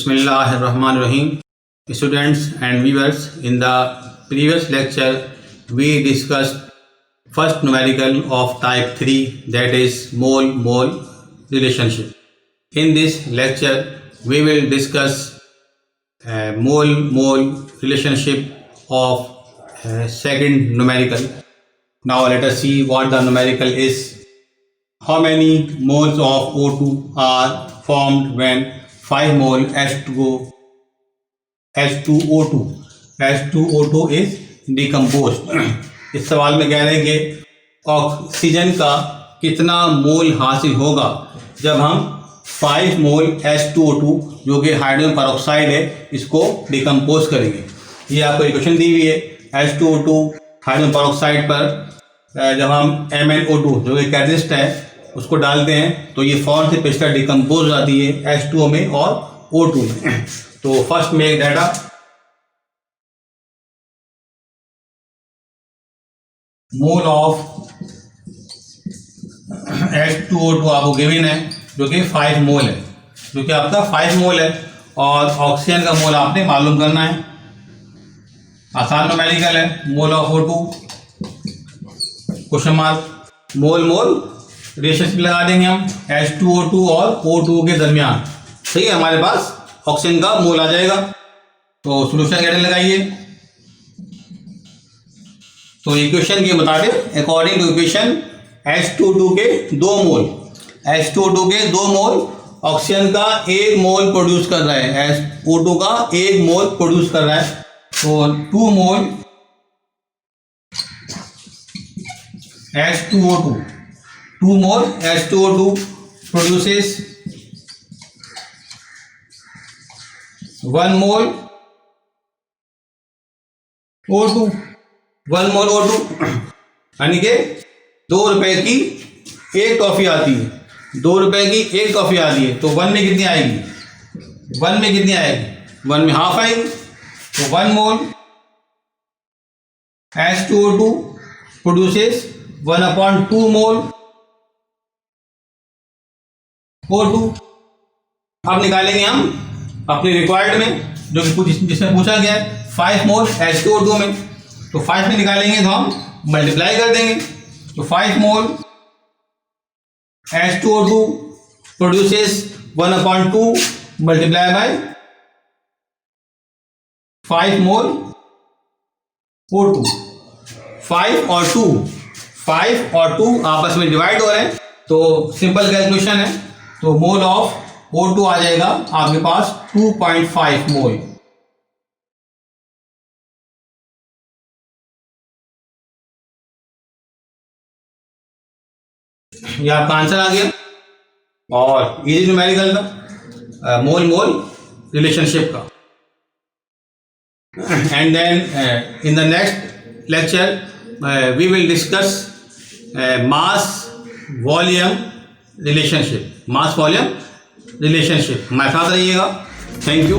Bismillahirrahmanirrahim. Students and viewers, in the previous lecture we discussed first numerical of type 3, that is mole-mole relationship. In this lecture we will discuss mole-mole relationship of second numerical. Now let us see what the numerical is. How many moles of O2 are formed when 5 mole H2O2 is decomposed. इस सवाल में कह रहे हैं कि oxygen का कितना मोल हासिल होगा जब हम 5 मोल H2O2 जो कि हाइड्रोजन पेरोक्साइड है इसको डिकम्पोज करेंगे. ये आपको इक्वेशन दी हुई है. H2O2 हाइड्रोजन पेरोक्साइड पर जब हम MnO2 जो कि कैटलिस्ट है उसको डालते हैं तो ये फॉर्म से पेस्टर डिकम्पोज हो जाती है H2O में और O2 में. तो फर्स्ट में एक डाटा मोल ऑफ H2O2 आपको गिवन है जो कि 5 मोल है, जो कि आपका 5 मोल है और ऑक्सीजन का मोल आपने मालूम करना है. आसान न्यूमेरिकल है. Mole of O2 question mark mole mole relationship लगा देंगे हम H2O2 और O2 के दरमियान. सही है, हमारे पास ऑक्सीजन का मोल आ जाएगा. तो सोल्यूशन कैसे लगाइए. तो इक्वेशन के मुताबिक अकॉर्डिंग टू इक्वेशन H2O2 के 2 मोल H2O2 के 2 मोल ऑक्सीजन का 1 मोल प्रोड्यूस कर रहा है. O2 का 1 मोल प्रोड्यूस कर रहा है. तो 2 मोल H2O2 2 more H2O2 produces 1 mole O2. 1 mole O2 यानी कि 2 रुपए की एक टॉफी आती है. 2 रुपए की एक टॉफी आती है तो 1 में कितनी आएगी. 1 में कितनी आएगी. 1 में हाफ आएगी. तो 1 मोल H2O2 produces 1/2 मोल O2. अब निकालेंगे हम अपने रिक्वायर्ड में जो कि जिसमें पूछा गया है 5 मोल H2O2 में. तो 5 में निकालेंगे तो हम मल्टीप्लाई कर देंगे. तो 5 मोल H2O2 produces 1/2 multiply by 5 mole O2. 5 और 2 आपस में डिवाइड हो रहे हैं तो सिंपल कैलकुलेशन है. तो मोल ऑफ O2 आ जाएगा आपके पास 2.5 मोल. ये आपका आंसर आ गया और इजी न्यूमेरिकल था मोल मोल रिलेशनशिप का. And then in the next lecture we will discuss mass volume relationship. Mass volume relationship. हमारे साथ रहिएगा. Thank you.